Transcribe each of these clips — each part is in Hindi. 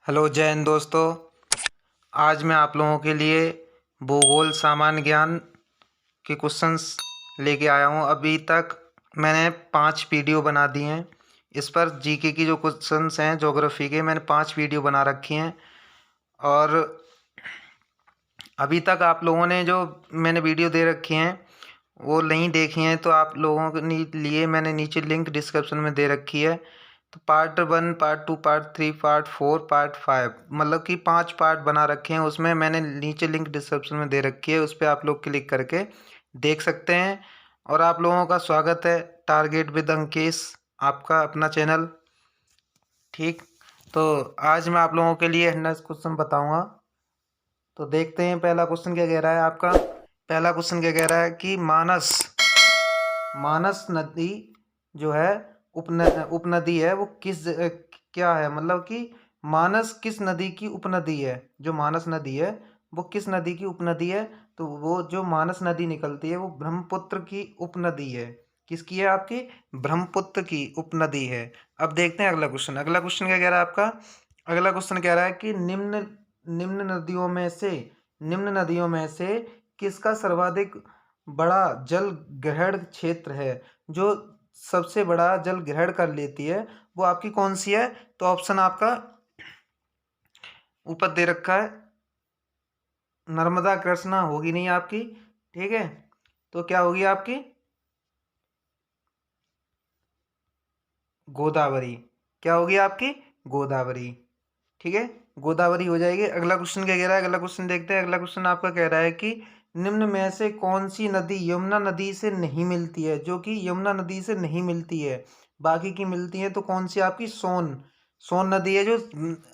हेलो जय हिंद दोस्तों। आज मैं आप लोगों के लिए भूगोल सामान्य ज्ञान के क्वेश्चंस लेके आया हूँ। अभी तक मैंने 5 वीडियो बना दिए हैं। इस पर जीके की जो क्वेश्चंस हैं ज्योग्राफी के, मैंने 5 वीडियो बना रखी हैं। और अभी तक आप लोगों ने जो मैंने वीडियो दे रखी हैं वो नहीं देखी हैं, तो आप लोगों के लिए मैंने नीचे लिंक डिस्क्रिप्शन में दे रखी है। तो part 1, part 2, part 3, part 4, part 5, मतलब कि 5 पार्ट बना रखे हैं। उसमें मैंने नीचे लिंक डिस्क्रिप्शन में दे रखी है, उस पर आप लोग क्लिक करके देख सकते हैं। और आप लोगों का स्वागत है टारगेट विद अंकेश, आपका अपना चैनल। ठीक, तो आज मैं आप लोगों के लिए 100 क्वेश्चन बताऊंगा। तो देखते हैं पहला क्वेश्चन क्या कह रहा है आपका। पहला क्वेश्चन क्या कह रहा है कि मानस मानस नदी जो है उपनदी है, वो क्या है, मतलब कि मानस किस नदी की उपनदी है। जो मानस नदी है वो किस नदी की उपनदी है। तो वो जो मानस नदी निकलती है वो ब्रह्मपुत्र की उपनदी है। किसकी है? आपकी ब्रह्मपुत्र की उपनदी है। अब देखते हैं अगला क्वेश्चन। अगला क्वेश्चन क्या कह रहा है आपका। अगला क्वेश्चन कह रहा है कि निम्न निम्न नदियों में से निम्न नदियों में से किसका सर्वाधिक बड़ा जल ग्रहण क्षेत्र है। जो सबसे बड़ा जल ग्रहण कर लेती है वो आपकी कौन सी है। तो ऑप्शन आपका ऊपर दे रखा है। नर्मदा, कृष्णा होगी नहीं आपकी। ठीक है, तो क्या होगी आपकी? गोदावरी। क्या होगी आपकी? गोदावरी। ठीक है, गोदावरी हो जाएगी। अगला क्वेश्चन क्या कह रहा है। अगला क्वेश्चन देखते हैं। अगला क्वेश्चन आपका कह रहा है कि निम्न में से कौन सी नदी यमुना नदी से नहीं मिलती है। जो कि यमुना नदी से नहीं मिलती है, बाकी की मिलती है। तो कौन सी आपकी? सोन सोन नदी है जो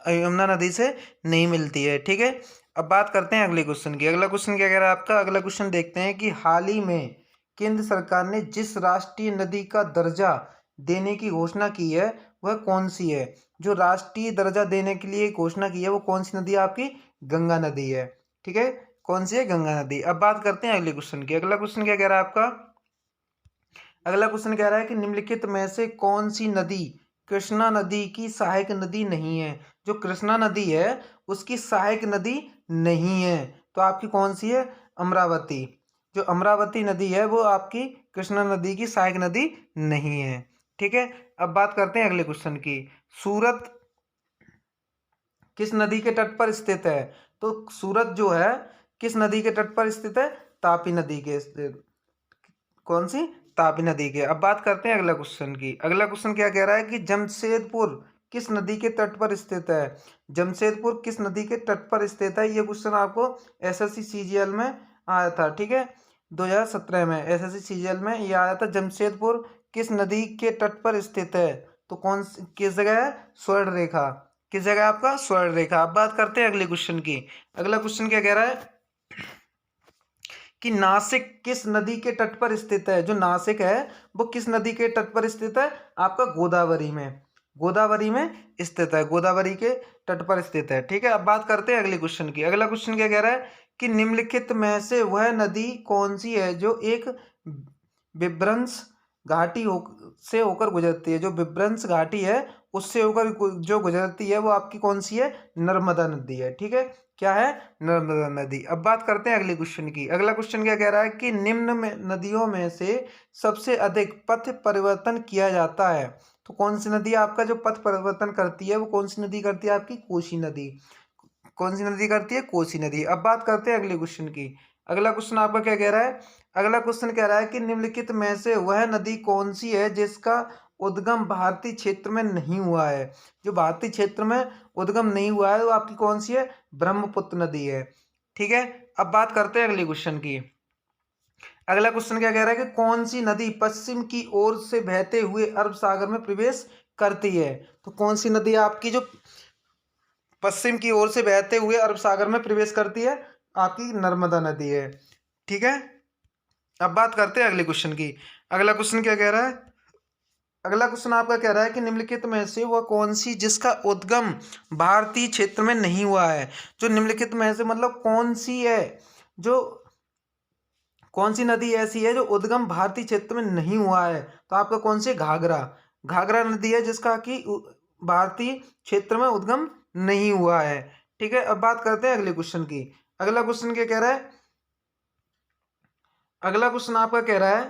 यमुना नदी से नहीं मिलती है। ठीक है, अब बात करते हैं अगले क्वेश्चन की। अगला क्वेश्चन क्या कह रहा है आपका। अगला क्वेश्चन देखते हैं कि हाल ही में केंद्र सरकार ने जिस राष्ट्रीय नदी का दर्जा देने की घोषणा की है वह कौन सी है। जो राष्ट्रीय दर्जा देने के लिए घोषणा की है वो कौन सी नदी है आपकी? गंगा नदी है। ठीक है, कौन सी है? गंगा नदी। अब बात करते हैं अगले क्वेश्चन की। अगला क्वेश्चन क्या कह रहा है आपका। अगला क्वेश्चन कह रहा है कि निम्नलिखित में से कौन सी नदी कृष्णा नदी की सहायक नदी नहीं है। जो कृष्णा नदी है उसकी सहायक नदी नहीं है। तो आपकी कौन सी है? अमरावती। जो अमरावती नदी है वो आपकी कृष्णा नदी की सहायक नदी नहीं है। ठीक है, अब बात करते हैं अगले क्वेश्चन की। सूरत किस नदी के तट पर स्थित है। तो सूरत जो है किस नदी के तट पर स्थित है? तापी नदी के स्थित। कौन सी? तापी नदी के। अब बात करते हैं अगला क्वेश्चन की। अगला क्वेश्चन क्या कह रहा है कि जमशेदपुर किस नदी के तट पर स्थित है। जमशेदपुर किस नदी के तट पर स्थित है। ये क्वेश्चन आपको एसएससी सीजीएल में आया था। ठीक है, 2017 में एसएससी सीजीएल में ये आया था। जमशेदपुर किस नदी के तट पर स्थित है। तो किस जगह है? स्वर्ण रेखा। किस जगह है आपका? स्वर्ण रेखा। अब बात करते हैं अगले क्वेश्चन की। अगला क्वेश्चन क्या कह रहा है कि नासिक किस नदी के तट पर स्थित है। जो नासिक है वो किस नदी के तट पर स्थित है? आपका गोदावरी में। गोदावरी में स्थित है, गोदावरी के तट पर स्थित है। ठीक है, अब बात करते हैं अगले क्वेश्चन की। अगला क्वेश्चन क्या कह रहा है कि निम्नलिखित में से वह नदी कौन सी है जो एक विभ्रंश घाटी से होकर गुजरती है। जो विभ्रंश घाटी है उससे होकर जो गुजरती है वो आपकी कौन सी है? नर्मदा नदी है। ठीक है, क्या है? नर्मदा नदी। अब बात करते हैं अगले क्वेश्चन की। अगला क्वेश्चन क्या कह रहा है कि निम्न में नदियों में से सबसे अधिक पथ परिवर्तन किया जाता है। तो कौन सी नदी आपका जो पथ परिवर्तन करती है वो कौन सी नदी करती है? आपकी कोसी नदी। कौन सी नदी करती है? कोसी नदी। अब बात करते हैं अगले क्वेश्चन की। अगला क्वेश्चन आपका क्या कह रहा है। अगला क्वेश्चन कह रहा है कि निम्नलिखित में से वह नदी कौन सी है जिसका उद्गम भारतीय क्षेत्र में नहीं हुआ है। जो भारतीय क्षेत्र में उद्गम नहीं हुआ है वो आपकी कौन सी है? ब्रह्मपुत्र नदी है। ठीक है, अब बात करते हैं अगले क्वेश्चन की। अगला क्वेश्चन क्या कह रहा है कि कौन सी नदी पश्चिम की ओर से बहते हुए अरब सागर में प्रवेश करती है। तो कौन सी नदी आपकी जो पश्चिम की ओर से बहते हुए अरब सागर में प्रवेश करती है? आपकी नर्मदा नदी है। ठीक है, अब बात करते हैं अगले क्वेश्चन की। अगला क्वेश्चन क्या कह रहा है। अगला क्वेश्चन आपका कह रहा है कि निम्नलिखित में से वह कौन सी जिसका उद्गम भारतीय क्षेत्र में नहीं हुआ है। जो निम्नलिखित में से मतलब कौन सी है, जो कौन सी नदी ऐसी है जो उद्गम भारतीय क्षेत्र में नहीं हुआ है। तो आपका कौन सी? घाघरा। घाघरा नदी है जिसका कि भारतीय क्षेत्र में उद्गम नहीं हुआ है। ठीक है, अब बात करते हैं अगले क्वेश्चन की। अगला क्वेश्चन क्या कह रहा है? अगला क्वेश्चन आपका कह रहा है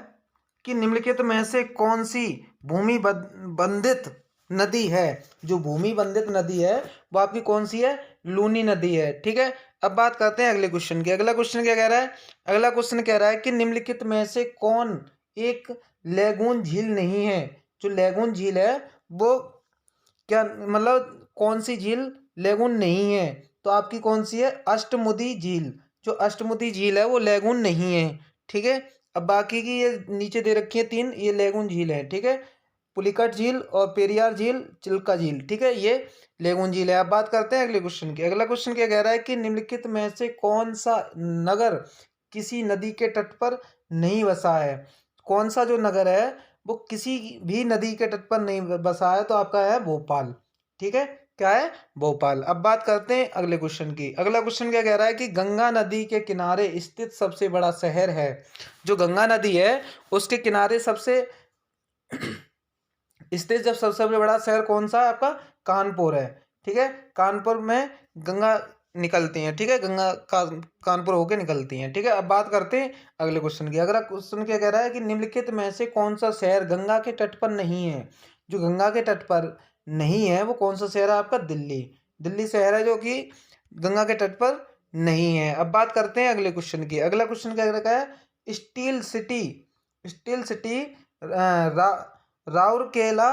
कि निम्नलिखित में से कौन सी भूमि बंधित नदी है? जो भूमि बंधित नदी है वो आपकी कौन सी है? लूनी नदी है। ठीक है, अब बात करते हैं अगले क्वेश्चन की। अगला क्वेश्चन क्या कह रहा है? अगला क्वेश्चन कह रहा है कि निम्नलिखित में से कौन एक लैगून झील नहीं है? जो लैगून झील है वो क्या मतलब कौन सी झील लैगून नहीं है? तो आपकी कौन सी है? अष्टमुदी झील। जो अष्टमुदी झील है वो लैगून नहीं है। ठीक है, अब बाकी की ये नीचे दे रखी है तीन, ये लैगून झील है। ठीक है, पुलिकट झील और पेरियार झील, चिल्का झील। ठीक है, ये लैगून झील है। अब बात करते हैं अगले क्वेश्चन की। अगला क्वेश्चन क्या कह रहा है कि निम्नलिखित में से कौन सा नगर किसी नदी के तट पर नहीं बसा है? कौन सा जो नगर है वो किसी भी नदी के तट पर नहीं बसा है? तो आपका है भोपाल। ठीक है, क्या है? भोपाल। अब बात करते हैं अगले क्वेश्चन की। अगला क्वेश्चन क्या कह रहा है कि गंगा नदी के किनारे स्थित सबसे बड़ा शहर है? जो गंगा नदी है उसके किनारे सबसे स्थित जब सबसे बड़ा शहर कौन सा है? आपका कानपुर है। ठीक है, कानपुर में गंगा निकलती हैं। ठीक है, गंगा कानपुर होके निकलती हैं। ठीक है, अब बात करते हैं अगले क्वेश्चन की। अगला क्वेश्चन क्या कह रहा है कि निम्नलिखित में से कौन सा शहर गंगा के तट पर नहीं है? जो गंगा के तट पर नहीं है वो कौन सा शहर है? आपका दिल्ली। दिल्ली शहर है जो कि गंगा के तट पर नहीं है। अब बात करते हैं अगले क्वेश्चन की। अगला क्वेश्चन क्या रखा है? Steel city. Steel city Rourkela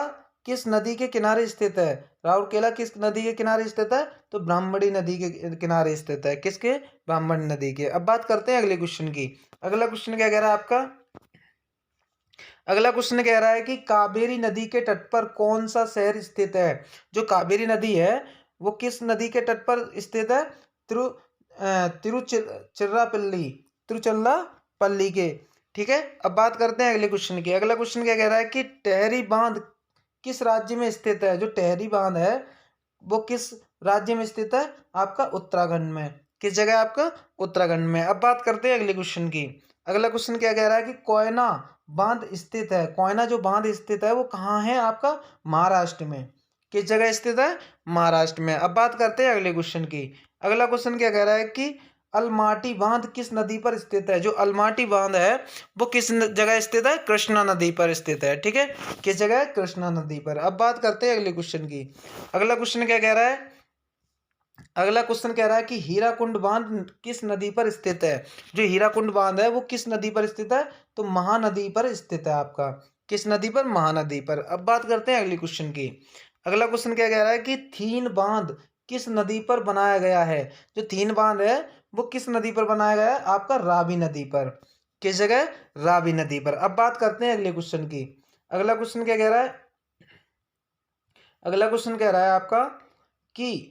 किस नदी के किनारे स्थित है? राउरकेला किस नदी के किनारे स्थित है? तो ब्राह्मणी नदी के किनारे स्थित है। किसके? ब्राह्मणी नदी के। अब बात करते हैं अगले क्वेश्चन की। अगला क्वेश्चन क्या कह रहा है आपका? अगला क्वेश्चन कह रहा है कि कावेरी नदी के तट पर कौन सा शहर स्थित है? जो कावेरी नदी है वो किस नदी के तट पर स्थित है? तिरुचिरापल्ली, तिरुचिरापल्ली के। ठीक है, अब बात करते हैं अगले क्वेश्चन की। अगला क्वेश्चन क्या कह रहा है कि टेहरी बांध किस राज्य में स्थित है? जो टेहरी बांध है वो किस राज्य में स्थित है? आपका उत्तराखंड में। किस जगह? आपका उत्तराखंड में। अब बात करते हैं अगले क्वेश्चन की। अगला क्वेश्चन क्या कह रहा है कि कोयना बांध स्थित है? कोयना जो बांध स्थित है वो कहाँ है? आपका महाराष्ट्र में। किस जगह स्थित है? महाराष्ट्र में। अब बात करते हैं अगले क्वेश्चन की। अगला क्वेश्चन क्या कह रहा है कि अलमाटी बांध किस नदी पर स्थित है? जो अलमाटी बांध है वो किस जगह स्थित है? कृष्णा नदी पर स्थित है। ठीक है, किस जगह है? कृष्णा नदी पर। अब बात करते हैं अगले क्वेश्चन की। अगला क्वेश्चन क्या कह रहा है? अगला क्वेश्चन कह रहा है कि हीराकुंड बांध किस नदी पर स्थित है? जो हीराकुंड बांध है वो किस नदी पर स्थित है? तो महानदी पर स्थित है। आपका किस नदी पर? महानदी पर। अब बात करते हैं अगले क्वेश्चन की। अगला क्वेश्चन क्या कह रहा है कि थीन बांध किस नदी पर बनाया गया है? जो थीन बांध है वो किस नदी पर बनाया गया है? आपका रावी नदी पर। किस जगह? रावी नदी पर। अब बात करते हैं अगले क्वेश्चन की। अगला क्वेश्चन क्या कह रहा है? अगला क्वेश्चन कह रहा है आपका कि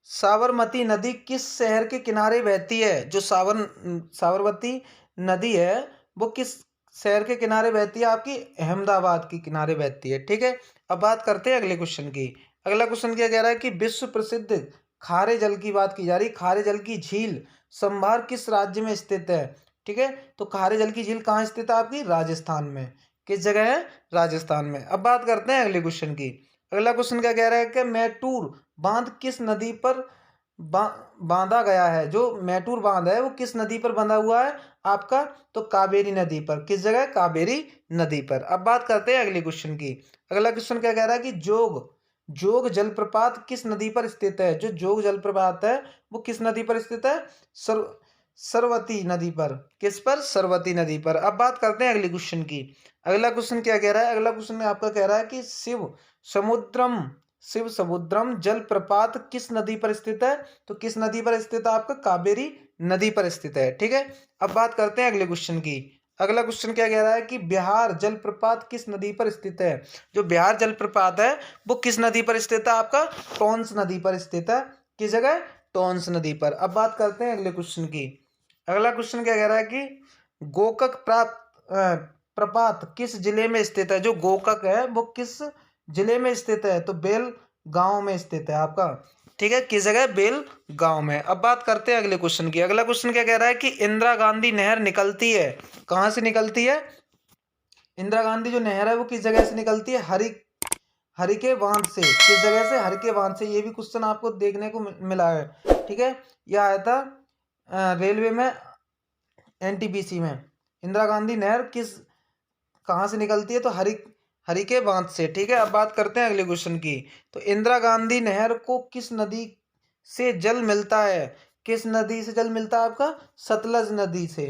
साबरमती नदी किस शहर के किनारे बहती है? जो साबरमती नदी है वो किस शहर के किनारे बहती है? आपकी अहमदाबाद के किनारे बहती है। ठीक है, अब बात करते हैं अगले क्वेश्चन की। अगला क्वेश्चन क्या कह रहा है कि विश्व प्रसिद्ध खारे जल की बात की जा रही। खारे जल की झील संभार किस राज्य में स्थित है? ठीक है, तो खारे जल की झील कहाँ स्थित है? आपकी राजस्थान में। किस जगह है? राजस्थान में। अब बात करते हैं अगले क्वेश्चन की। अगला क्वेश्चन क्या कह रहा है कि मैटूर बांध किस नदी पर बांधा गया है? जो मैटूर बांध है वो किस नदी पर बंधा हुआ है? आपका तो कावेरी नदी पर। किस जगह? कावेरी नदी पर। अब बात करते हैं अगले क्वेश्चन की। अगला क्वेश्चन क्या कह रहा है कि जोग जोग जलप्रपात किस नदी पर स्थित है? जो जोग जलप्रपात है वो किस नदी पर स्थित है? सर सरवती नदी पर। किस पर? सरवती नदी पर। अब बात करते हैं अगले क्वेश्चन की। अगला क्वेश्चन क्या कह रहा है? अगला क्वेश्चन में आपका कह रहा है कि समुद्रम शिव समुद्रम जलप्रपात किस नदी पर स्थित है? तो किस नदी पर स्थित है? आपका कावेरी नदी पर स्थित है। ठीक है, अब बात करते हैं अगले क्वेश्चन की। अगला क्वेश्चन क्या कह रहा है कि बिहार जलप्रपात किस नदी पर स्थित है? जो बिहार जलप्रपात है वो किस नदी पर स्थित है? आपका टोंस नदी पर स्थित है। किस जगह? टोंस नदी पर। अब बात करते हैं अगले क्वेश्चन की। अगला क्वेश्चन क्या कह रहा है कि गोकक प्रपात किस जिले में स्थित है? जो गोकक है वो किस जिले में स्थित है? तो बेल गांव में स्थित है। आपका ठीक है, किस जगह? बेल गांव में। अब बात करते हैं अगले क्वेश्चन की। अगला क्वेश्चन क्या कह रहा है कि इंदिरा गांधी नहर निकलती है कहाँ से निकलती है? इंदिरा गांधी जो नहर है वो किस जगह से निकलती है? हरिके बांध से, किस जगह से, हरिके बांध से। ये भी क्वेश्चन आपको देखने को मिला है, ठीक है। यह आया था रेलवे में, एनटीपीसी में। इंदिरा गांधी नहर कहाँ से निकलती है, तो हरिके बांध से, ठीक है। अब बात करते हैं अगले क्वेश्चन की। तो इंदिरा गांधी नहर को किस नदी से जल मिलता है, किस नदी से जल मिलता है आपका, सतलज नदी से।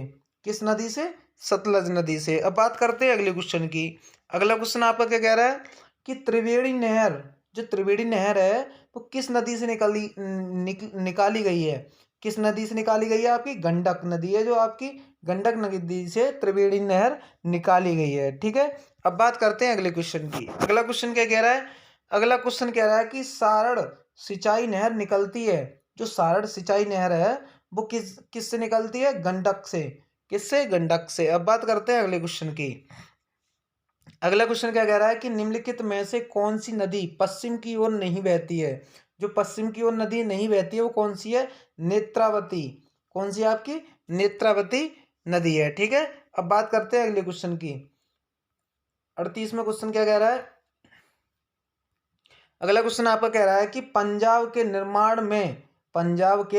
किस नदी से, सतलज नदी से। अब बात करते हैं अगले क्वेश्चन की। अगला क्वेश्चन आपका क्या कह रहा है कि त्रिवेणी नहर, जो त्रिवेणी नहर है वो किस नदी से निकाली गई है, किस नदी से निकाली गई है, आपकी गंडक नदी है, जो आपकी गंडक नदी से त्रिवेणी नहर निकाली गई है, ठीक है। अब बात करते हैं अगले क्वेश्चन की। अगला क्वेश्चन क्या कह रहा है, अगला क्वेश्चन कह रहा है कि सारण सिंचाई नहर निकलती है, जो सारण सिंचाई नहर है वो किस से निकलती है, गंडक से। किससे, गंडक से। अब बात करते हैं अगले क्वेश्चन की। अगला क्वेश्चन क्या कह रहा है कि निम्नलिखित में से कौन सी नदी पश्चिम की ओर नहीं बहती है, जो पश्चिम की ओर नदी नहीं बहती है वो कौन सी है, नेत्रावती। कौन सी है आपकी, नेत्रावती नदी है, ठीक है। अब बात करते हैं अगले क्वेश्चन की। 38वां क्वेश्चन क्या कह रहा है, अगला क्वेश्चन आपका कह रहा है कि पंजाब के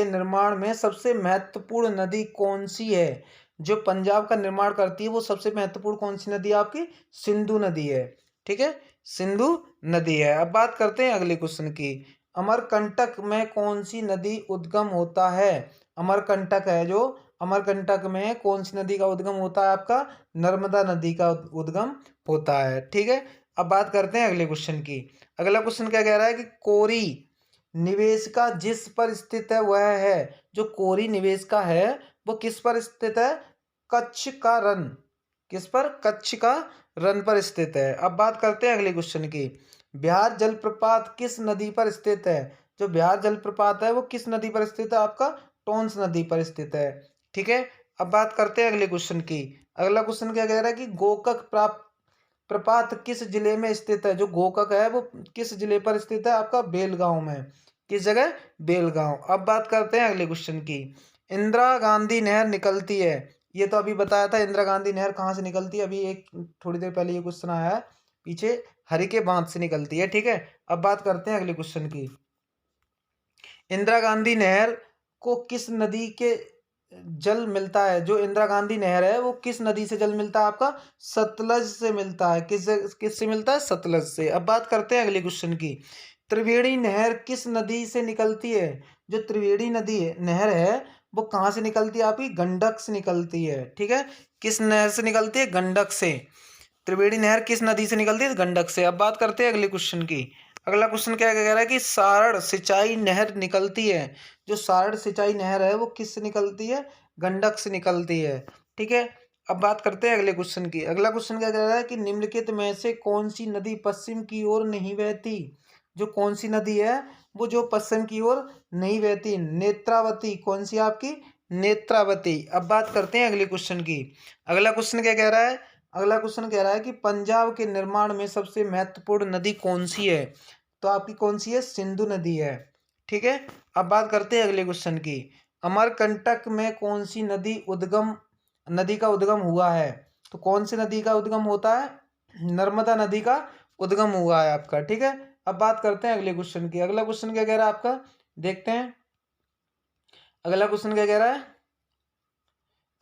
निर्माण में सबसे महत्वपूर्ण नदी कौन सी है, जो पंजाब का निर्माण करती है वो सबसे महत्वपूर्ण कौन सी नदी है आपकी, सिंधु नदी है, ठीक है, सिंधु नदी है। अब बात करते हैं अगले क्वेश्चन की। अमरकंटक में कौन सी नदी उद्गम होता है, अमरकंटक है जो, अमरकंटक में कौन सी नदी का उद्गम होता है, आपका नर्मदा नदी का उद्गम होता है, ठीक है। अब बात करते हैं अगले क्वेश्चन की। अगला क्वेश्चन क्या कह रहा है कि कोरी निवेश का जिस पर स्थित है वह है, जो कोरी निवेश का है वो किस पर स्थित है, कच्छ का रन। किस पर, कच्छ का रन पर स्थित है। अब बात करते हैं अगले क्वेश्चन की। बिहार जलप्रपात किस नदी पर स्थित है, जो बिहार जलप्रपात है वो किस नदी पर स्थित है, आपका टोंस नदी पर स्थित है, ठीक है। अब बात करते हैं अगले क्वेश्चन की। अगला क्वेश्चन क्या कह रहा है कि गोकक प्रपात किस जिले में स्थित है, जो गोकक है वो किस जिले पर स्थित है, आपका बेलगांव में। किस जगह, बेलगांव। अब बात करते हैं अगले क्वेश्चन की। इंदिरा गांधी नहर निकलती है, ये तो अभी बताया था, इंदिरा गांधी नहर कहाँ से निकलती है, अभी एक थोड़ी देर पहले ये क्वेश्चन आया है पीछे, हरिके बांध से निकलती है, ठीक है। अब बात करते हैं अगले क्वेश्चन की। इंदिरा गांधी नहर को किस नदी के जल मिलता है, जो इंदिरा गांधी नहर है वो किस नदी से जल मिलता है, आपका सतलज से मिलता है। किस से मिलता है, सतलज से। अब बात करते हैं अगले क्वेश्चन की। त्रिवेणी नहर किस नदी से निकलती है, जो त्रिवेणी नदी नहर है वो कहाँ से निकलती है, आपकी गंडक से निकलती है, ठीक है। किस नहर से निकलती है, गंडक से। त्रिवेणी नहर किस नदी से निकलती है, गंडक से। अब बात करते हैं अगले क्वेश्चन की। अगला क्वेश्चन क्या कह रहा है कि सारण सिंचाई नहर निकलती है, जो सारण सिंचाई नहर है वो किस से निकलती है, गंडक से निकलती है, ठीक है। अब बात करते हैं अगले क्वेश्चन की। अगला क्वेश्चन क्या कह रहा है कि निम्नलिखित में से कौन सी नदी पश्चिम की ओर नहीं बहती, जो कौन सी नदी है वो जो पश्चिम की ओर नहीं बहती, नेत्रावती। कौन सी आपकी, नेत्रावती। अब बात करते हैं अगले क्वेश्चन की। अगला क्वेश्चन क्या कह रहा है, अगला क्वेश्चन कह रहा है कि पंजाब के निर्माण में सबसे महत्वपूर्ण नदी कौन सी है, तो आपकी कौन सी है, सिंधु नदी है, ठीक है। अब बात करते हैं अगले क्वेश्चन की। अमरकंटक में कौन सी नदी का उद्गम हुआ है, तो कौन सी नदी का उद्गम होता है, नर्मदा नदी का उद्गम हुआ है आपका, ठीक है। अब बात करते हैं अगले क्वेश्चन की। अगला क्वेश्चन क्या कह रहा है आपका, देखते हैं अगला क्वेश्चन क्या कह रहा है।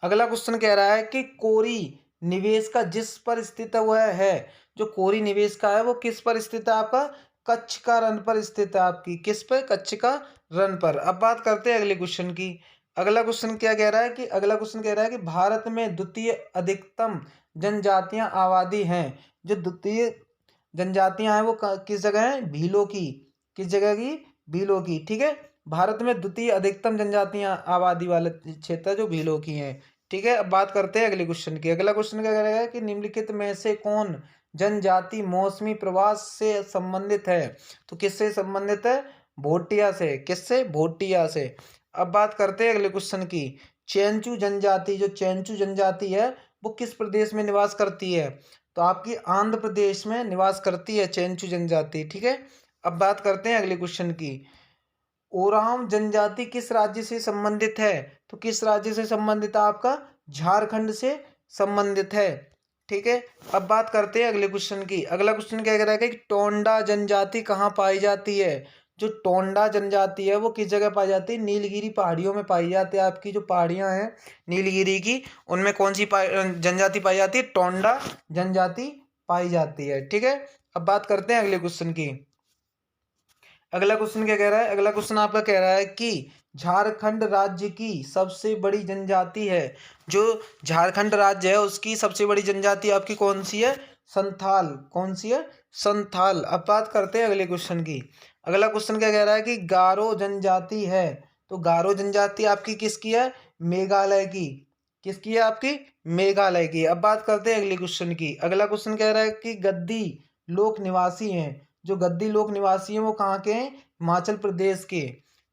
अगला क्वेश्चन कह रहा है कि कोरी निवेश का जिस पर स्थित है वह है, जो कोरी निवेश का है वो किस पर स्थित है, आपका कच्छ का रन पर स्थित है, आपकी किस पर, कच्छ का रन पर। अब बात करते हैं अगले क्वेश्चन की। अगला क्वेश्चन क्या कह रहा है कि अगला क्वेश्चन कह रहा है कि भारत में द्वितीय अधिकतम जनजातियां आबादी हैं, जो द्वितीय जनजातियां हैं वो किस जगह है, भीलों की। किस जगह की, भीलों की, ठीक है। भारत में द्वितीय अधिकतम जनजातियां आबादी वाले क्षेत्र जो भीलों की हैं, ठीक है। अब बात करते हैं अगले क्वेश्चन की। अगला क्वेश्चन क्या करेगा कि निम्नलिखित में से कौन जनजाति मौसमी प्रवास से संबंधित है, तो किससे संबंधित है, भोटिया से। किससे, भोटिया से। अब बात करते हैं अगले क्वेश्चन की। चेंचू जनजाति, जो चेंचू जनजाति है वो किस प्रदेश में निवास करती है, तो आपकी आंध्र प्रदेश में निवास करती है चेंचू जनजाति, ठीक है। अब बात करते हैं अगले क्वेश्चन की। ओराम जनजाति किस राज्य से संबंधित है, तो किस राज्य से संबंधित है, आपका झारखंड से संबंधित है, ठीक है। अब बात करते हैं अगले क्वेश्चन की। अगला क्वेश्चन क्या कह रहा है कि टोंडा जनजाति कहाँ पाई जाती है। जो टोंडा जनजाति है वो किस जगह पाई जाती है, नीलगिरी पहाड़ियों में पाई जाती है। आपकी जो पहाड़ियाँ हैं नीलगिरी की, उनमें कौन सी जनजाति पाई जाती है, टोंडा जनजाति पाई जाती है। ठीक है। अब बात करते हैं अगले क्वेश्चन की। अगला क्वेश्चन क्या कह रहा है, अगला क्वेश्चन आपका कह रहा है कि झारखंड राज्य की सबसे बड़ी जनजाति है। जो झारखंड राज्य है उसकी सबसे बड़ी जनजाति आपकी कौन सी है, संथाल। कौन सी है, संथाल। अब बात करते हैं अगले क्वेश्चन की। अगला क्वेश्चन क्या कह रहा है कि गारो जनजाति है। तो गारो जनजाति आपकी किसकी है, मेघालय की। किसकी है, आपकी मेघालय की। अब बात करते हैं अगले क्वेश्चन की। अगला क्वेश्चन कह रहा है कि गद्दी लोक निवासी हैं। जो गद्दी लोक निवासी हैं वो कहाँ के हैं, हिमाचल प्रदेश के।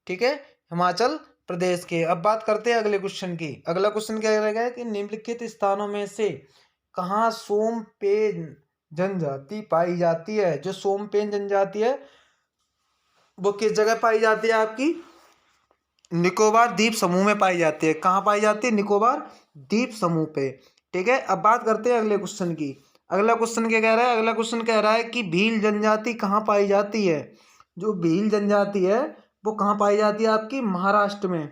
ठीक है, हिमाचल प्रदेश के। अब बात करते हैं अगले क्वेश्चन की। अगला क्वेश्चन क्या रहेगा कि निम्नलिखित स्थानों में से कहाँ सोमपेन जनजाति पाई जाती है। जो सोमपेन जनजाति है वो किस जगह पाई जाती है, आपकी निकोबार द्वीप समूह में पाई जाती है। कहाँ पाई जाती है, निकोबार द्वीप समूह पे। ठीक है। अब बात करते हैं अगले क्वेश्चन की। अगला क्वेश्चन क्या कह रहा है, अगला क्वेश्चन कह रहा है कि भील जनजाति कहाँ पाई जाती है। जो भील जनजाति है वो कहाँ पाई जाती है, आपकी महाराष्ट्र में।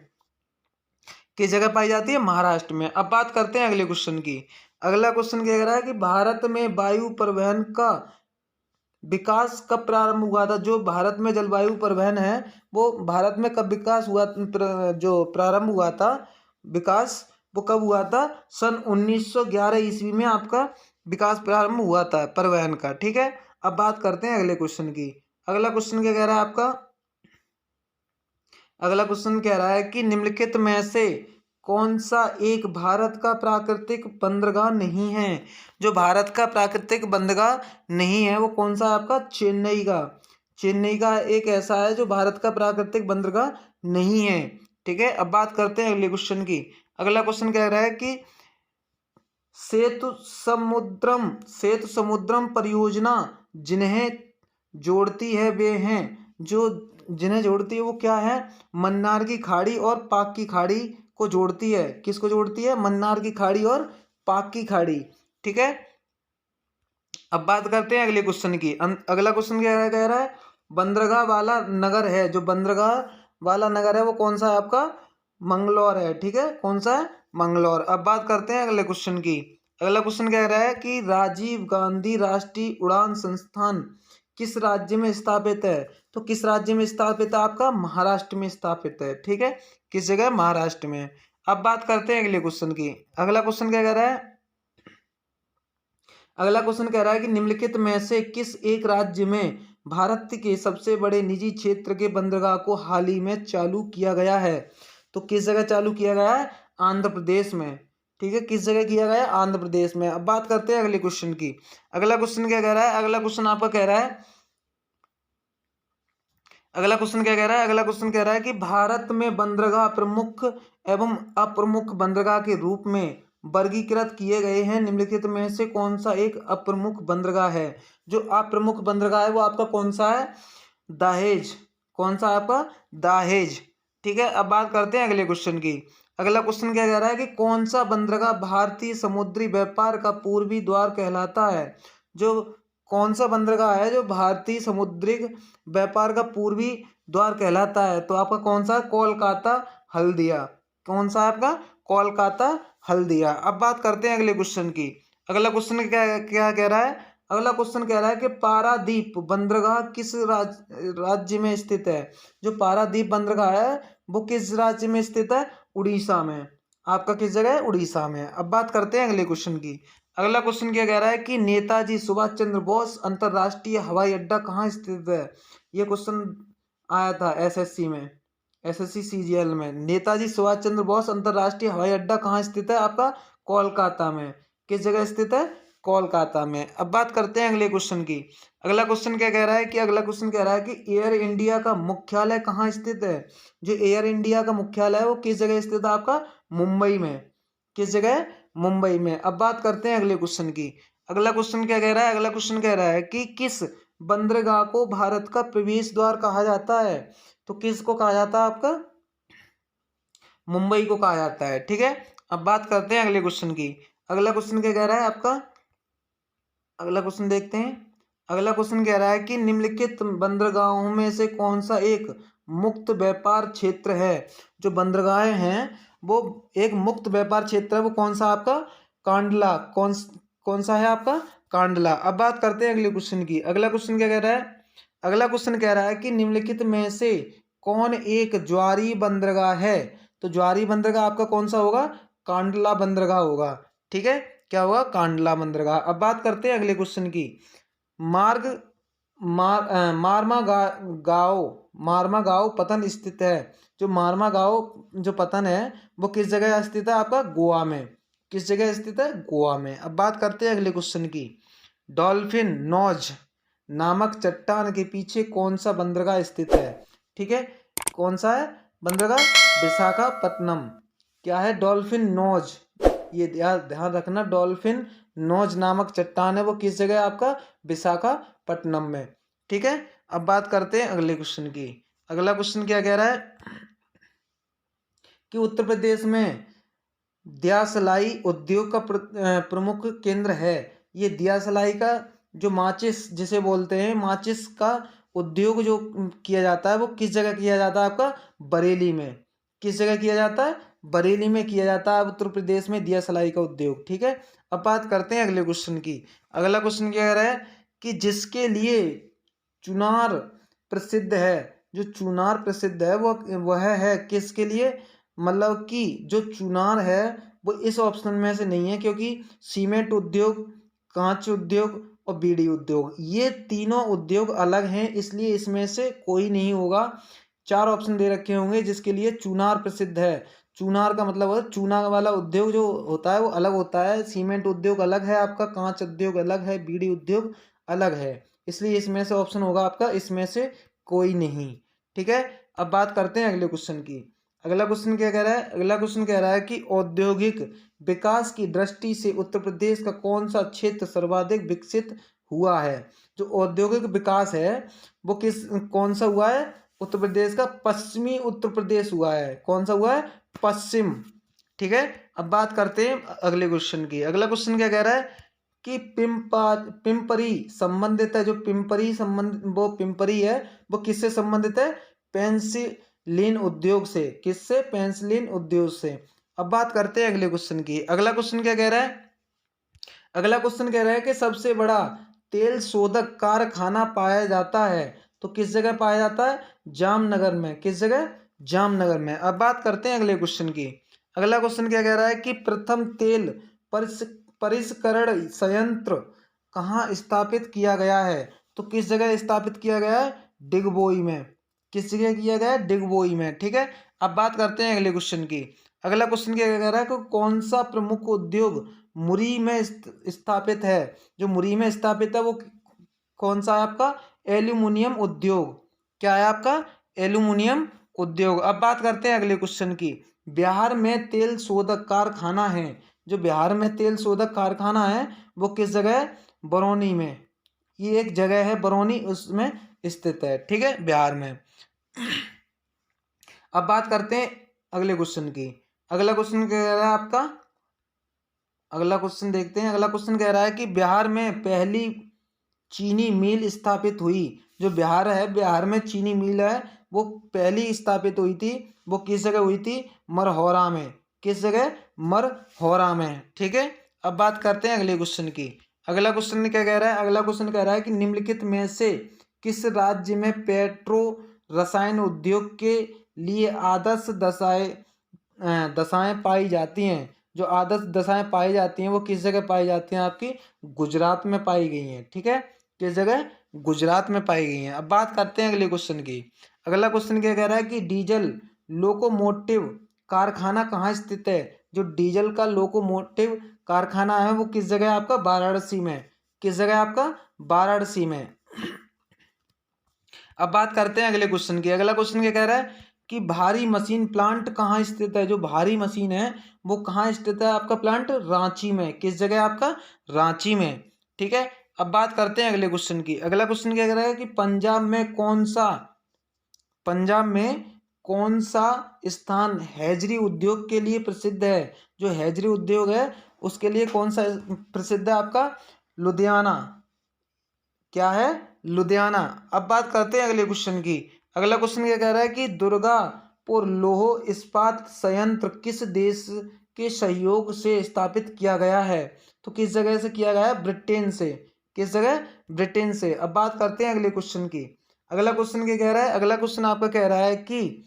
किस जगह पाई जाती है, महाराष्ट्र में। अब बात करते हैं अगले क्वेश्चन की। अगला क्वेश्चन क्या कह रहा है कि भारत में वायु परिवहन का विकास कब प्रारंभ हुआ था। जो भारत में जलवायु परिवहन है वो भारत में कब विकास हुआ, जो प्रारंभ हुआ था विकास, वो कब हुआ था, सन 1911 ईस्वी में आपका विकास प्रारंभ हुआ था परिवहन का। ठीक है। अब बात करते हैं अगले क्वेश्चन की। अगला क्वेश्चन क्या कह रहा है आपका, अगला क्वेश्चन कह रहा है कि निम्नलिखित में से कौन सा एक भारत का प्राकृतिक बंदरगाह नहीं है। जो भारत का प्राकृतिक बंदरगाह नहीं है वो कौन सा है, आपका चेन्नई का। चेन्नई का एक ऐसा है जो भारत का प्राकृतिक बंदरगाह नहीं है। ठीक है। अब बात करते हैं अगले क्वेश्चन की। अगला क्वेश्चन कह रहा है कि सेतु समुद्रम परियोजना जिन्हें जोड़ती है वे हैं। जो जिन्हें जोड़ती है वो क्या है, मन्नार की खाड़ी और पाक की खाड़ी को जोड़ती है। किसको जोड़ती है, मन्नार की खाड़ी और पाक की खाड़ी। ठीक है। अब बात करते हैं अगले क्वेश्चन की। अगला क्वेश्चन क्या कह रहा है, बंदरगाह वाला नगर है। जो बंदरगाह वाला नगर है वो कौन सा है, आपका मंगलौर है। ठीक है, कौन सा है, मंगलौर। अब बात करते हैं अगले क्वेश्चन की। अगला क्वेश्चन कह रहा है कि राजीव गांधी राष्ट्रीय उड़ान संस्थान किस राज्य में स्थापित है। तो किस राज्य में स्थापित है, आपका महाराष्ट्र में स्थापित है। ठीक है, किस जगह, महाराष्ट्र में। अब बात करते हैं अगले क्वेश्चन की। अगला क्वेश्चन क्या कह रहा है, अगला क्वेश्चन कह रहा है कि निम्नलिखित में से किस एक राज्य में भारत के सबसे बड़े निजी क्षेत्र के बंदरगाह को हाल ही में चालू किया गया है। तो किस जगह चालू किया गया है, आंध्र प्रदेश में। ठीक है, किस जगह किया गया है, आंध्र प्रदेश में। अब बात करते हैं अगले क्वेश्चन की। अगला क्वेश्चन क्या कह रहा है, अगला क्वेश्चन आपका कह रहा है, अगला क्वेश्चन क्या कह रहा है, अगला क्वेश्चन कह रहा है कि भारत में बंदरगाह प्रमुख एवं अप्रमुख बंदरगाह के रूप में वर्गीकृत किए गए हैं। निम्नलिखित में से कौन सा एक अप्रमुख बंदरगाह है। जो अप्रमुख बंदरगाह है वो आपका कौन सा है, दहेज। कौन सा आपका, दहेज। ठीक है। अब बात करते हैं अगले क्वेश्चन की। अगला क्वेश्चन क्या कह रहा है कि कौन सा बंदरगाह भारतीय समुद्री व्यापार का पूर्वी द्वार कहलाता है। जो कौन सा बंदरगाह है जो भारतीय समुद्री व्यापार का पूर्वी द्वार कहलाता है। तो आपका कौन सा, कोलकाता हल्दिया। कौन सा आपका, कोलकाता हल्दिया। अब बात करते हैं अगले क्वेश्चन की। अगला क्वेश्चन क्या क्या कह रहा है, अगला क्वेश्चन कह रहा है कि पारादीप बंदरगाह किस राज्य में स्थित है। जो पारादीप बंदरगाह है वो किस राज्य में स्थित है, उड़ीसा में। आपका किस जगह है, उड़ीसा में। अब बात करते हैं अगले क्वेश्चन की। अगला क्वेश्चन क्या कह रहा है कि नेताजी सुभाष चंद्र बोस अंतरराष्ट्रीय हवाई अड्डा कहाँ स्थित है। ये क्वेश्चन आया था एसएससी में, एसएससी सीजीएल में। नेताजी सुभाष चंद्र बोस अंतरराष्ट्रीय हवाई अड्डा कहाँ स्थित है, आपका कोलकाता में। किस जगह स्थित है, कोलकाता में। अब बात करते हैं अगले क्वेश्चन की। अगला क्वेश्चन क्या कह रहा है कि अगला क्वेश्चन कह रहा है कि एयर इंडिया का मुख्यालय कहाँ स्थित है। जो एयर इंडिया का मुख्यालय है वो किस जगह स्थित है, आपका मुंबई में। किस जगह, मुंबई में। अब बात करते हैं अगले क्वेश्चन की। अगला क्वेश्चन क्या कह रहा है, अगला क्वेश्चन कह रहा है कि किस बंदरगाह को भारत का प्रवेश द्वार कहा जाता है। तो किसको कहा जाता है, आपका मुंबई को कहा जाता है। ठीक है। अब बात करते हैं अगले क्वेश्चन की। अगला क्वेश्चन क्या कह रहा है आपका अगला क्वेश्चन देखते हैं। अगला क्वेश्चन कह रहा है कि निम्नलिखित बंदरगाहों में से कौन सा एक मुक्त व्यापार क्षेत्र है। जो बंदरगाहें हैं वो एक मुक्त व्यापार क्षेत्र है, वो कौन सा आपका कांडला, कौन सा है आपका कांडला। अब बात करते हैं अगले क्वेश्चन की। अगला क्वेश्चन क्या कह रहा है। अगला क्वेश्चन कह रहा है कि निम्नलिखित में से कौन एक ज्वारी बंदरगाह है। तो ज्वारी बंदरगाह आपका कौन सा होगा, कांडला बंदरगाह होगा। ठीक है, क्या होगा, कांडला बंदरगाह। अब बात करते हैं अगले क्वेश्चन की। मार्ग मारमा गांव, मारमा गांव पतन स्थित है। जो मारमा गांव जो पतन है वो किस जगह स्थित है आपका, गोवा में। किस जगह स्थित है, गोवा में। अब बात करते हैं अगले क्वेश्चन की। डॉल्फिन नॉज नामक चट्टान के पीछे कौन सा बंदरगाह स्थित है। ठीक है, कौन सा है बंदरगाह, विशाखापट्टनम। क्या है, डॉल्फिन नॉज। ये ध्यान ध्यान रखना, डॉल्फिन नॉज नामक चट्टान है वो किस जगह है आपका, विशाखापट्टनम में। ठीक है, अब बात करते हैं अगले क्वेश्चन की। अगला क्वेश्चन क्या कह रहा है कि उत्तर प्रदेश में दियासलाई उद्योग का प्रमुख केंद्र है। ये दियासलाई का जो माचिस जिसे बोलते हैं, माचिस का उद्योग जो किया जाता है वो किस जगह किया जाता है आपका, बरेली में। किस जगह किया जाता है, बरेली में किया जाता है उत्तर प्रदेश में दियासलाई का उद्योग। ठीक है, अब बात करते हैं अगले क्वेश्चन की। अगला क्वेश्चन क्या कह रहा है कि जिसके लिए चुनार प्रसिद्ध है, जो चुनार प्रसिद्ध है वो वह है किसके लिए, मतलब कि जो चुनार है वो इस ऑप्शन में से नहीं है, क्योंकि सीमेंट उद्योग, कांच उद्योग और बीड़ी उद्योग ये तीनों उद्योग अलग हैं, इसलिए इसमें से कोई नहीं होगा। चार ऑप्शन दे रखे होंगे जिसके लिए चुनार प्रसिद्ध है। चुनार का मतलब है चूना वाला उद्योग जो होता है वो अलग होता है, सीमेंट उद्योग अलग है आपका, कांच उद्योग अलग है, बीड़ी उद्योग अलग है। इसलिए इसमें से ऑप्शन होगा आपका इसमें से कोई नहीं। ठीक है, अब बात करते हैं अगले क्वेश्चन की। अगला क्वेश्चन क्या कह रहा है। अगला क्वेश्चन कह रहा है कि औद्योगिक विकास की दृष्टि से उत्तर प्रदेश का कौन सा क्षेत्र सर्वाधिक विकसित हुआ है। जो औद्योगिक विकास है वो कौन सा हुआ है, उत्तर प्रदेश का पश्चिमी उत्तर प्रदेश हुआ है। कौन सा हुआ है, पश्चिम। ठीक है, अब बात करते हैं अगले क्वेश्चन की। अगला क्वेश्चन क्या कह रहा है कि पिंपरी संबंधित है। जो पिंपरी संबंध वो पिंपरी है वो किससे संबंधित है, पेंसिलिन उद्योग से। किससे, पेंसिलिन उद्योग से। अब बात करते हैं अगले क्वेश्चन की। अगला क्वेश्चन क्या कह रहा है। अगला क्वेश्चन कह रहा है कि सबसे बड़ा तेल शोधक कारखाना पाया जाता है तो किस जगह पाया जाता है, जामनगर में। किस जगह, जामनगर में। अब बात करते हैं अगले क्वेश्चन की। अगला क्वेश्चन क्या कह रहा है कि प्रथम तेल परिष्करण संयंत्र कहाँ स्थापित किया गया है। तो किस जगह स्थापित किया गया है, डिगबोई में। किस जगह किया गया है, डिगबोई में। ठीक है, अब बात करते हैं अगले क्वेश्चन की। अगला क्वेश्चन क्या कह रहा है कि कौन सा प्रमुख उद्योग मुरी में स्थापित है। जो मुरी में स्थापित है वो कौन सा है आपका, एल्यूमिनियम उद्योग। क्या है आपका, एल्यूमिनियम उद्योग। अब बात करते हैं अगले क्वेश्चन की। बिहार में तेल शोधक कारखाना है। जो बिहार में तेल शोधक कारखाना है वो किस जगह है, बरौनी में। ये एक जगह है बरौनी, उसमें स्थित है। ठीक है, बिहार में। अब बात करते हैं अगले क्वेश्चन की। अगला क्वेश्चन क्या कह रहा है आपका, अगला क्वेश्चन देखते हैं। अगला क्वेश्चन कह रहा है कि बिहार में पहली चीनी मिल स्थापित हुई। जो बिहार है, बिहार में चीनी मिल है वो पहली स्थापित हुई थी, वो किस जगह हुई थी, मरहौरा में। किस जगह, मरहौरा में। ठीक है, अब बात करते हैं अगले क्वेश्चन की। अगला क्वेश्चन क्या कह रहा है। अगला क्वेश्चन कह रहा है कि निम्नलिखित में से किस राज्य में पेट्रो रसायन उद्योग के लिए आदर्श दशाएं पाई जाती हैं। जो आदर्श दशाएं पाई जाती हैं वो किस जगह पाई जाती हैं, आपकी गुजरात में पाई गई हैं। ठीक है, किस जगह, गुजरात में पाई गई हैं। अब बात करते हैं अगले क्वेश्चन की। अगला क्वेश्चन क्या कह रहा है कि डीजल लोकोमोटिव कारखाना कहाँ स्थित है। जो डीजल का लोकोमोटिव कारखाना है वो किस जगह है आपका, वाराणसी में। किस जगह है आपका, वाराणसी में। अब बात करते हैं अगले क्वेश्चन की। अगला क्वेश्चन क्या कह रहा है कि भारी मशीन प्लांट कहाँ स्थित है। जो भारी मशीन है वो कहाँ स्थित है आपका प्लांट, रांची में। किस जगह आपका, रांची में। ठीक है, अब बात करते हैं अगले क्वेश्चन की। अगला क्वेश्चन क्या कह रहा है कि पंजाब में कौन सा स्थान हैजरी उद्योग के लिए प्रसिद्ध है। जो हैजरी उद्योग है उसके लिए कौन सा प्रसिद्ध है आपका, लुधियाना। क्या है? लुधियाना। अब बात करते हैं अगले क्वेश्चन की। अगला क्वेश्चन क्या कह रहा है कि दुर्गापुर लौह इस्पात संयंत्र किस देश के सहयोग से स्थापित किया गया है? तो किस जगह से किया गया है? ब्रिटेन से। किस जगह? ब्रिटेन से। अब बात करते हैं अगले क्वेश्चन की। अगला क्वेश्चन क्या कह रहा है? अगला क्वेश्चन आपका कह रहा है कि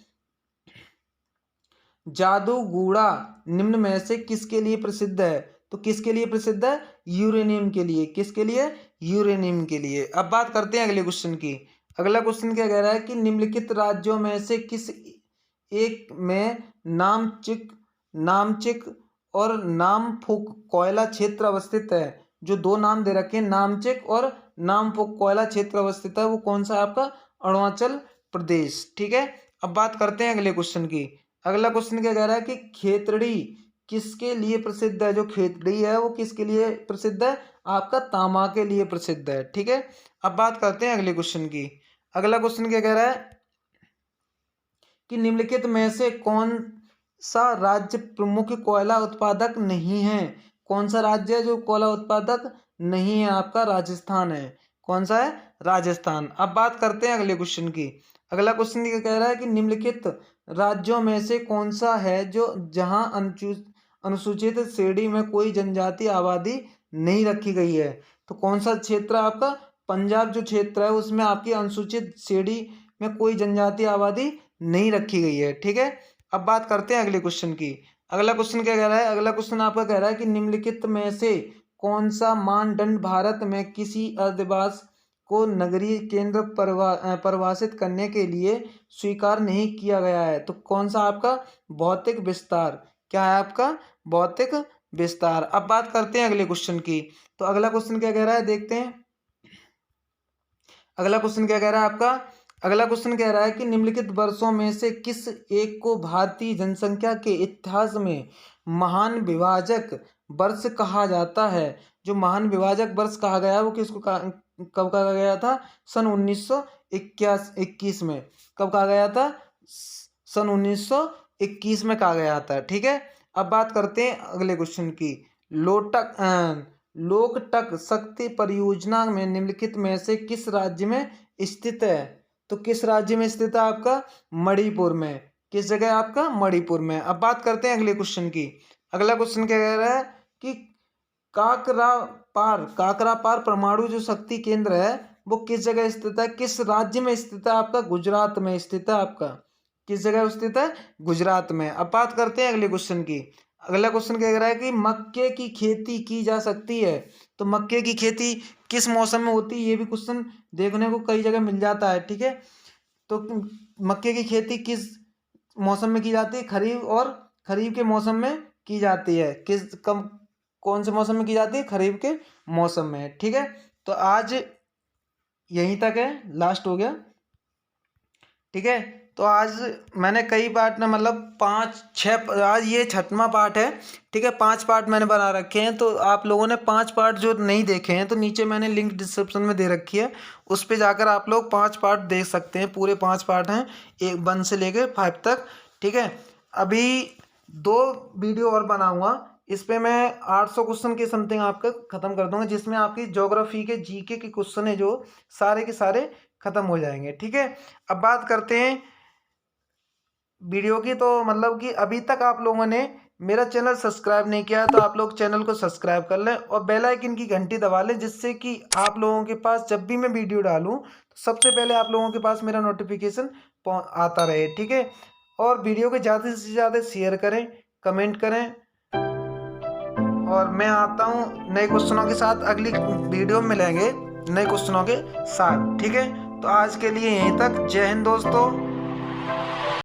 जादूगुड़ा निम्न में से किसके लिए प्रसिद्ध है? तो किसके लिए प्रसिद्ध है? यूरेनियम के लिए। किसके लिए? यूरेनियम के लिए। अब बात करते हैं अगले क्वेश्चन की। अगला क्वेश्चन क्या कह रहा है कि निम्नलिखित राज्यों में से किस एक में नामचिक नामचिक और नामफुक कोयला क्षेत्र अवस्थित है? जो दो नाम दे रखे हैं, नामचिक और नामफुक कोयला क्षेत्र अवस्थित है, वो कौन सा है आपका? अरुणाचल प्रदेश। ठीक है। अब बात करते हैं अगले क्वेश्चन की। अगला क्वेश्चन क्या कह रहा है कि खेतड़ी किसके लिए प्रसिद्ध है? जो खेतड़ी है वो किसके लिए प्रसिद्ध है? आपका तांबा के लिए प्रसिद्ध है। ठीक है। अब बात करते हैं अगले क्वेश्चन की। अगला क्वेश्चन क्या कह रहा है कि निम्नलिखित में से कौन सा राज्य प्रमुख कोयला उत्पादक नहीं है? कौन सा राज्य है जो कोयला उत्पादक नहीं है? आपका राजस्थान है। कौन सा है? राजस्थान। अब बात करते हैं अगले क्वेश्चन की। अगला क्वेश्चन क्या कह रहा है कि निम्नलिखित राज्यों में से कौन सा है जो जहां अनुसूचित श्रेणी में कोई जनजाति आबादी नहीं रखी गई है? तो कौन सा क्षेत्र है आपका? पंजाब जो क्षेत्र है उसमें आपकी अनुसूचित श्रेणी में कोई जनजाति आबादी नहीं रखी गई है। ठीक है। अब बात करते हैं अगले क्वेश्चन की। अगला क्वेश्चन क्या कह रहा है? अगला क्वेश्चन आपका कह रहा है कि निम्नलिखित में से कौन सा मानदंड भारत में किसी अधिवास को नगरीय केंद्र परिभाषित करने के लिए स्वीकार नहीं किया गया है? तो कौन सा आपका? भौतिक विस्तार। क्या है आपका? भौतिक विस्तार। अब बात करते हैं अगले क्वेश्चन की। तो अगला क्वेश्चन क्या कह रहा है देखते हैं। अगला क्वेश्चन क्या कह रहा है आपका? अगला क्वेश्चन कह रहा है कि निम्नलिखित वर्षों में से किस एक को भारतीय जनसंख्या के इतिहास में महान विभाजक वर्ष कहा जाता है? जो महान विभाजक वर्ष कहा गया है वो कब कहा गया था? सन 1921 में। कब कहा गया था? सन 1921 में कहा गया था। ठीक है। अब बात करते हैं अगले क्वेश्चन की। लोकटक शक्ति परियोजना में निम्नलिखित में से किस राज्य में स्थित है? तो किस राज्य में स्थित है आपका? मणिपुर में। किस जगह आपका? मणिपुर में। अब बात करते हैं अगले क्वेश्चन की। अगला क्वेश्चन क्या कह रहा है कि काकरापार परमाणु जो शक्ति केंद्र है वो किस जगह स्थित है? किस राज्य में स्थित है? आपका गुजरात में स्थित है। आपका किस जगह स्थित है? गुजरात में। अब बात करते हैं अगले क्वेश्चन की। अगला क्वेश्चन क्या कह रहा है कि मक्के की खेती की जा सकती है? तो मक्के की खेती किस मौसम में होती है? ये भी क्वेश्चन देखने को कई जगह मिल जाता है। ठीक है। तो मक्के की खेती किस मौसम में की जाती है? खरीफ के मौसम में की जाती है। कौन से मौसम में की जाती है? खरीफ के मौसम में। ठीक है। तो आज यहीं तक है, लास्ट हो गया। ठीक है। तो आज मैंने कई पार्ट ना मतलब 5-6, आज ये 6वां पार्ट है। ठीक है। 5 पार्ट मैंने बना रखे हैं। तो आप लोगों ने 5 पार्ट जो नहीं देखे हैं तो नीचे मैंने लिंक डिस्क्रिप्शन में दे रखी है, उस पर जाकर आप लोग 5 पार्ट देख सकते हैं। पूरे 5 पार्ट हैं, 1 से लेकर 5 तक। ठीक है। अभी 2 वीडियो और बनाऊंगा, इस पे मैं 800 क्वेश्चन के समथिंग आपका ख़त्म कर दूंगा, जिसमें आपकी ज्योग्राफी के जीके के क्वेश्चन है जो सारे के सारे ख़त्म हो जाएंगे। ठीक है। अब बात करते हैं वीडियो की। तो मतलब कि अभी तक आप लोगों ने मेरा चैनल सब्सक्राइब नहीं किया है तो आप लोग चैनल को सब्सक्राइब कर लें और बेल आइकन की घंटी दबा लें, जिससे कि आप लोगों के पास जब भी मैं वीडियो डालूं तो सबसे पहले आप लोगों के पास मेरा नोटिफिकेशन आता रहे। ठीक है। और वीडियो को ज़्यादा से ज़्यादा शेयर करें, कमेंट करें, और मैं आता हूँ नए क्वेश्चनों के साथ। अगली वीडियो में मिलेंगे नए क्वेश्चनों के साथ। ठीक है। तो आज के लिए यहीं तक। जय हिंद दोस्तों।